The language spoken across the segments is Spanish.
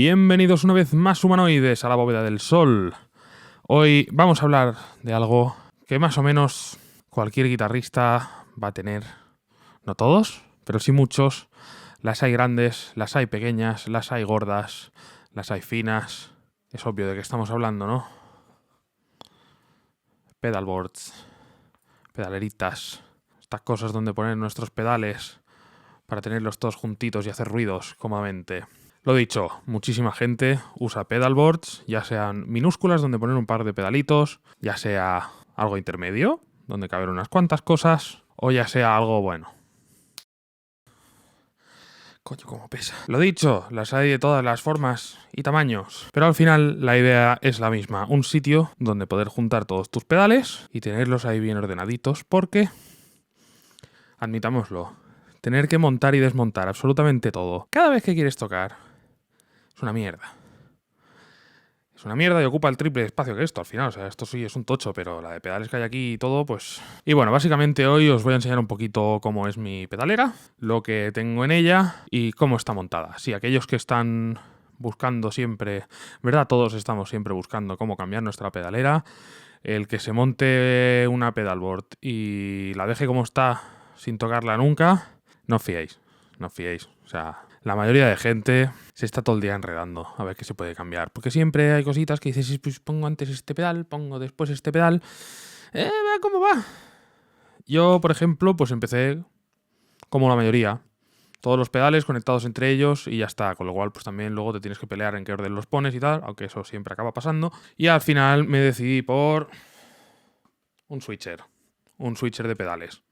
Bienvenidos una vez más, humanoides, a la bóveda del sol. Hoy vamos a hablar de algo que más o menos cualquier guitarrista va a tener. No todos, pero sí muchos. Las hay grandes, las hay pequeñas, las hay gordas, las hay finas. Es obvio de qué estamos hablando, ¿no? Pedalboards, pedaleritas, estas cosas donde poner nuestros pedales para tenerlos todos juntitos y hacer ruidos cómodamente. Lo dicho, muchísima gente usa pedalboards, ya sean minúsculas donde poner un par de pedalitos, ya sea algo intermedio, donde caber unas cuantas cosas, o ya sea algo bueno. Coño, cómo pesa. Lo dicho, las hay de todas las formas y tamaños, pero al final la idea es la misma, un sitio donde poder juntar todos tus pedales y tenerlos ahí bien ordenaditos, porque, admitámoslo, tener que montar y desmontar absolutamente todo cada vez que quieres tocar es una mierda. Es una mierda y ocupa el triple espacio que esto al final. O sea, esto sí es un tocho, pero la de pedales que hay aquí y todo, pues... Y bueno, básicamente hoy os voy a enseñar un poquito cómo es mi pedalera, lo que tengo en ella y cómo está montada. Sí, aquellos que están buscando siempre... ¿Verdad? Todos estamos siempre buscando cómo cambiar nuestra pedalera. El que se monte una pedalboard y la deje como está sin tocarla nunca, no os fiéis. No os fiéis. O sea... La mayoría de gente se está todo el día enredando a ver qué se puede cambiar. Porque siempre hay cositas que dices, pues pongo antes este pedal, pongo después este pedal. ¿Cómo va? Yo, por ejemplo, pues empecé como la mayoría. Todos los pedales conectados entre ellos y ya está. Con lo cual, pues también luego te tienes que pelear en qué orden los pones y tal. Aunque eso siempre acaba pasando. Y al final me decidí por un switcher. Un switcher de pedales.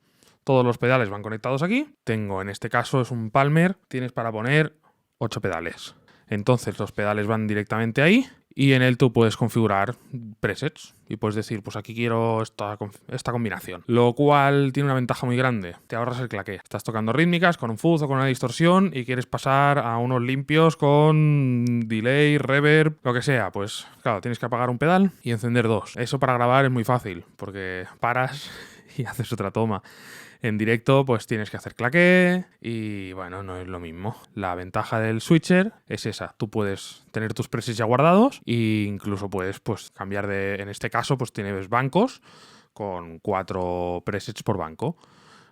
Todos los pedales van conectados aquí. Tengo, en este caso, es un Palmer. Tienes para poner 8 pedales. Entonces los pedales van directamente ahí y en él tú puedes configurar presets y puedes decir, pues aquí quiero esta combinación. Lo cual tiene una ventaja muy grande. Te ahorras el claqué. Estás tocando rítmicas con un fuzz o con una distorsión y quieres pasar a unos limpios con delay, reverb, lo que sea. Pues claro, tienes que apagar un pedal y encender dos. Eso para grabar es muy fácil porque paras y haces otra toma. En directo pues tienes que hacer claqué y bueno, no es lo mismo. La ventaja del switcher es esa. Tú puedes tener tus presets ya guardados e incluso puedes pues cambiar de... En este caso pues tienes bancos con 4 presets por banco.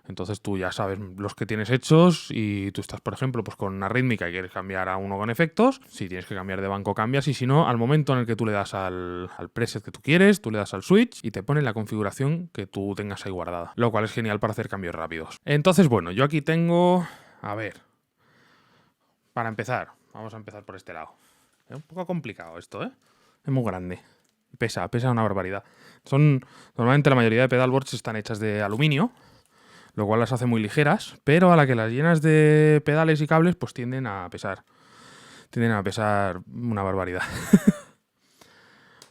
Entonces tú ya sabes los que tienes hechos y tú estás, por ejemplo, pues con una rítmica y quieres cambiar a uno con efectos. Si tienes que cambiar de banco, cambias. Y si no, al momento en el que tú le das al preset que tú quieres, tú le das al switch y te pone la configuración que tú tengas ahí guardada. Lo cual es genial para hacer cambios rápidos. Entonces, bueno, yo aquí tengo... A ver. Para empezar, vamos a empezar por este lado. Es un poco complicado esto, ¿eh? Es muy grande. Pesa una barbaridad. Normalmente la mayoría de pedalboards están hechas de aluminio, lo cual las hace muy ligeras, pero a la que las llenas de pedales y cables, pues tienden a pesar. Tienden a pesar una barbaridad.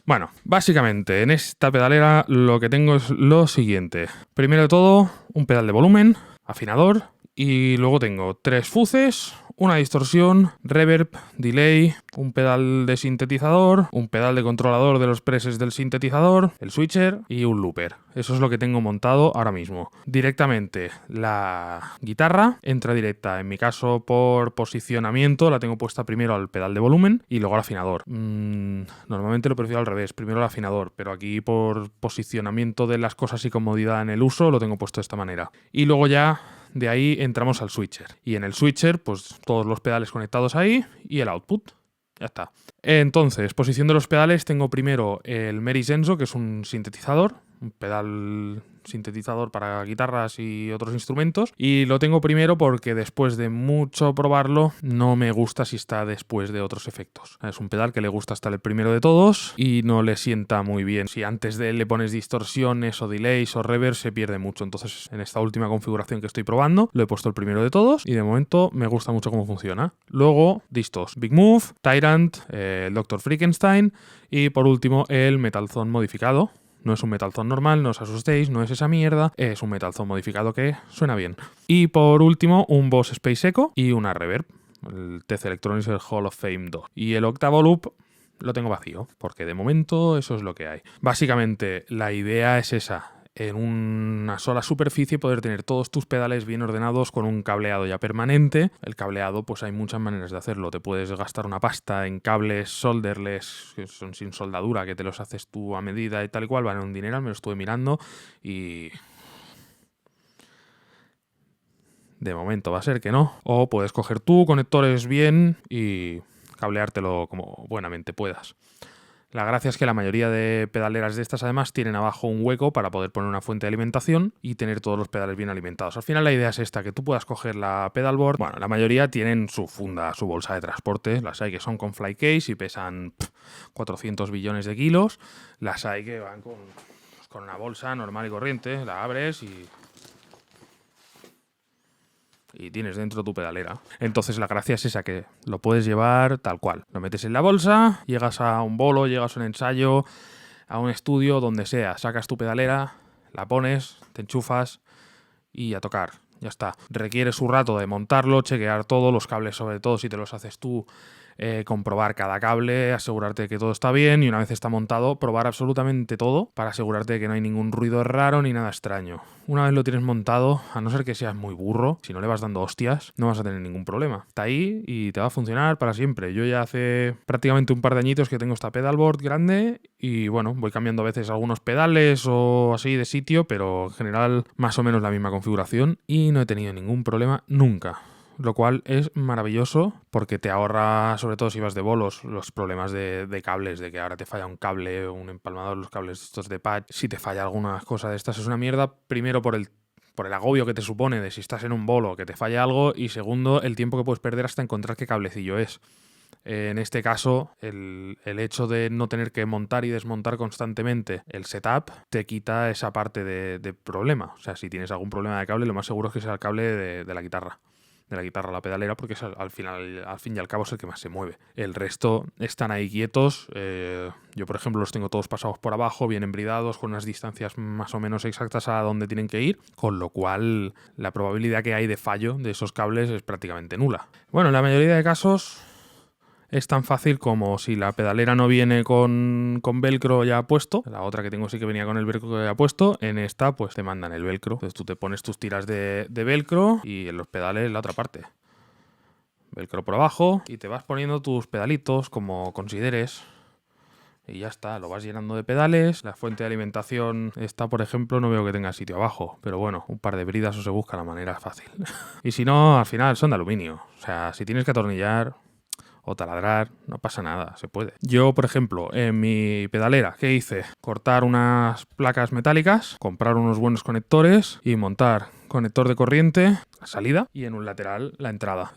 Bueno, básicamente en esta pedalera lo que tengo es lo siguiente. Primero de todo, un pedal de volumen, afinador, y luego tengo 3 fuzzes, una distorsión, reverb, delay, un pedal de sintetizador, un pedal de controlador de los presets del sintetizador, el switcher y un looper. Eso es lo que tengo montado ahora mismo. Directamente la guitarra entra directa, en mi caso por posicionamiento, la tengo puesta primero al pedal de volumen y luego al afinador. Normalmente lo prefiero al revés, primero el afinador, pero aquí por posicionamiento de las cosas y comodidad en el uso lo tengo puesto de esta manera. Y luego ya... De ahí entramos al switcher. Y en el switcher, pues todos los pedales conectados ahí y el output. Ya está. Entonces, posición de los pedales, tengo primero el Meris Enso, que es un sintetizador, un pedal sintetizador para guitarras y otros instrumentos. Y lo tengo primero porque después de mucho probarlo, no me gusta si está después de otros efectos. Es un pedal que le gusta estar el primero de todos y no le sienta muy bien. Si antes de él le pones distorsiones o delays o reverb, se pierde mucho. Entonces, en esta última configuración que estoy probando, lo he puesto el primero de todos y de momento me gusta mucho cómo funciona. Luego, distos Big Move, Tyrant, el Dr. Frankenstein y por último el Metalzone modificado. No es un Metalzone normal, no os asustéis, no es esa mierda, es un Metalzone modificado que suena bien. Y por último, un Boss Space Echo y una reverb, el TC Electronics, el Hall of Fame 2. Y el octavo loop lo tengo vacío, porque de momento eso es lo que hay. Básicamente, la idea es esa. en una sola superficie y poder tener todos tus pedales bien ordenados con un cableado ya permanente. El cableado, pues hay muchas maneras de hacerlo. Te puedes gastar una pasta en cables solderless, que son sin soldadura, que te los haces tú a medida y tal y cual, vale un dinero, me lo estuve mirando y... de momento va a ser que no. O puedes coger tú conectores bien y cableártelo como buenamente puedas. La gracia es que la mayoría de pedaleras de estas además tienen abajo un hueco para poder poner una fuente de alimentación y tener todos los pedales bien alimentados. Al final la idea es esta, que tú puedas coger la pedalboard. Bueno, la mayoría tienen su funda, su bolsa de transporte. Las hay que son con fly case y pesan 400 billones de kilos. Las hay que van con una bolsa normal y corriente. La abres y tienes dentro tu pedalera. Entonces la gracia es esa, que lo puedes llevar tal cual. Lo metes en la bolsa, llegas a un bolo, llegas a un ensayo, a un estudio, donde sea. Sacas tu pedalera, la pones, te enchufas y a tocar. Ya está. Requiere su rato de montarlo, chequear todo, los cables sobre todo si te los haces tú, comprobar cada cable, asegurarte de que todo está bien y una vez está montado, probar absolutamente todo para asegurarte de que no hay ningún ruido raro ni nada extraño. Una vez lo tienes montado, a no ser que seas muy burro, si no le vas dando hostias, no vas a tener ningún problema. Está ahí y te va a funcionar para siempre. Yo ya hace prácticamente un par de añitos que tengo esta pedalboard grande y bueno, voy cambiando a veces algunos pedales o así de sitio, pero en general más o menos la misma configuración y no he tenido ningún problema nunca. Lo cual es maravilloso porque te ahorra, sobre todo si vas de bolos, los problemas de cables, de que ahora te falla un cable o un empalmador, los cables estos de patch. Si te falla alguna cosa de estas es una mierda, primero por el agobio que te supone de si estás en un bolo que te falla algo y segundo el tiempo que puedes perder hasta encontrar qué cablecillo es. En este caso, el hecho de no tener que montar y desmontar constantemente el setup te quita esa parte de problema. O sea, si tienes algún problema de cable, lo más seguro es que sea el cable de la guitarra. De la guitarra a la pedalera, porque es al fin y al cabo es el que más se mueve. El resto están ahí quietos. Yo, por ejemplo, los tengo todos pasados por abajo, bien embridados, con unas distancias más o menos exactas a donde tienen que ir, con lo cual la probabilidad que hay de fallo de esos cables es prácticamente nula. Bueno, en la mayoría de casos es tan fácil como si la pedalera no viene con velcro ya puesto, la otra que tengo sí que venía con el velcro ya puesto, en esta pues te mandan el velcro. Entonces tú te pones tus tiras de velcro y en los pedales la otra parte. Velcro por abajo y te vas poniendo tus pedalitos como consideres. Y ya está, lo vas llenando de pedales. La fuente de alimentación esta, por ejemplo, no veo que tenga sitio abajo. Pero bueno, un par de bridas o se busca la manera fácil. Y si no, al final son de aluminio. O sea, si tienes que atornillar o taladrar, no pasa nada, se puede. Yo, por ejemplo, en mi pedalera, ¿qué hice? Cortar unas placas metálicas, comprar unos buenos conectores y montar conector de corriente, la salida, y en un lateral la entrada.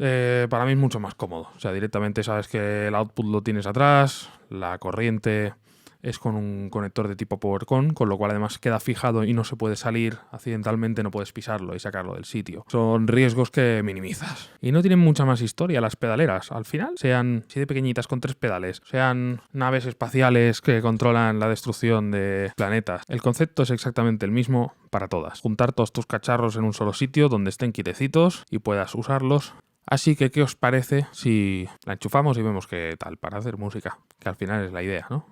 Para mí es mucho más cómodo. O sea, directamente sabes que el output lo tienes atrás, la corriente es con un conector de tipo PowerCon, con lo cual además queda fijado y no se puede salir accidentalmente, no puedes pisarlo y sacarlo del sitio. Son riesgos que minimizas. Y no tienen mucha más historia las pedaleras. Al final, sean así de pequeñitas con 3 pedales, sean naves espaciales que controlan la destrucción de planetas, el concepto es exactamente el mismo para todas. Juntar todos tus cacharros en un solo sitio donde estén quietecitos y puedas usarlos. Así que, ¿qué os parece si la enchufamos y vemos qué tal para hacer música? Que al final es la idea, ¿no?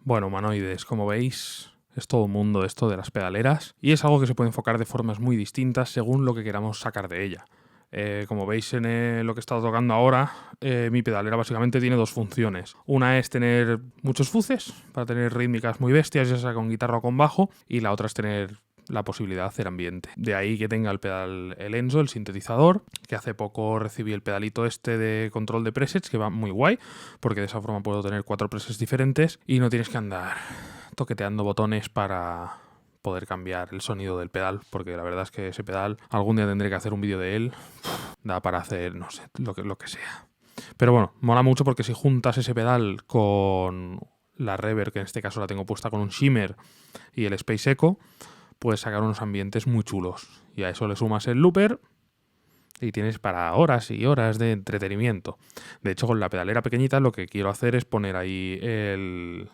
Bueno, humanoides, como veis, es todo un mundo esto de las pedaleras y es algo que se puede enfocar de formas muy distintas según lo que queramos sacar de ella. Como veis en lo que he estado tocando ahora, mi pedalera básicamente tiene dos funciones. Una es tener muchos fuces, para tener rítmicas muy bestias, ya sea con guitarra o con bajo, y la otra es tener la posibilidad de hacer ambiente. De ahí que tenga el pedal el Enzo, el sintetizador, que hace poco recibí el pedalito este de control de presets, que va muy guay, porque de esa forma puedo tener 4 presets diferentes y no tienes que andar toqueteando botones para poder cambiar el sonido del pedal, porque la verdad es que ese pedal algún día tendré que hacer un vídeo de él, da para hacer, no sé, lo que sea. Pero bueno, mola mucho porque si juntas ese pedal con la reverb, que en este caso la tengo puesta con un shimmer, y el Space Echo, puedes sacar unos ambientes muy chulos. Y a eso le sumas el looper y tienes para horas y horas de entretenimiento. De hecho, con la pedalera pequeñita lo que quiero hacer es poner ahí el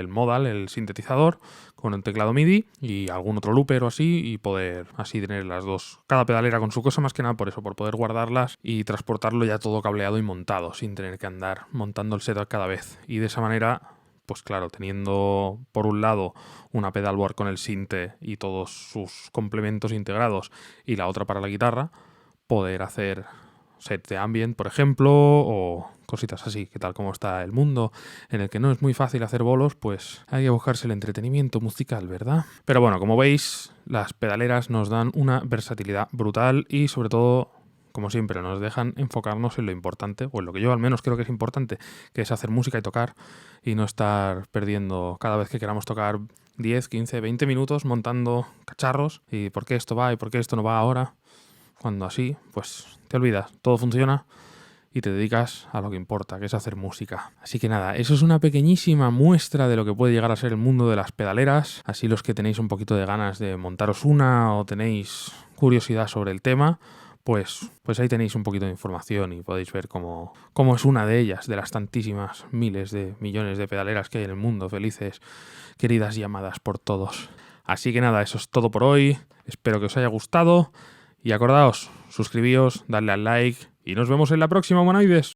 modal, el sintetizador, con el teclado MIDI y algún otro looper o así, y poder así tener las dos, cada pedalera con su cosa, más que nada por eso, por poder guardarlas y transportarlo ya todo cableado y montado, sin tener que andar montando el setup cada vez. Y de esa manera, pues claro, teniendo por un lado una pedalboard con el sinte y todos sus complementos integrados y la otra para la guitarra, poder hacer set de ambient, por ejemplo, o cositas así, que tal como está el mundo en el que no es muy fácil hacer bolos, pues hay que buscarse el entretenimiento musical, ¿verdad? Pero bueno, como veis, las pedaleras nos dan una versatilidad brutal y sobre todo, como siempre, nos dejan enfocarnos en lo importante, o en lo que yo al menos creo que es importante, que es hacer música y tocar, y no estar perdiendo cada vez que queramos tocar 10, 15, 20 minutos montando cacharros, y por qué esto va y por qué esto no va ahora, cuando así, pues te olvidas, todo funciona y te dedicas a lo que importa, que es hacer música. Así que nada, eso es una pequeñísima muestra de lo que puede llegar a ser el mundo de las pedaleras. Así los que tenéis un poquito de ganas de montaros una o tenéis curiosidad sobre el tema, pues ahí tenéis un poquito de información y podéis ver cómo es una de ellas, de las tantísimas miles de millones de pedaleras que hay en el mundo, felices, queridas y amadas por todos. Así que nada, eso es todo por hoy. Espero que os haya gustado. Y acordaos, suscribíos, dadle al like y nos vemos en la próxima, humanoides.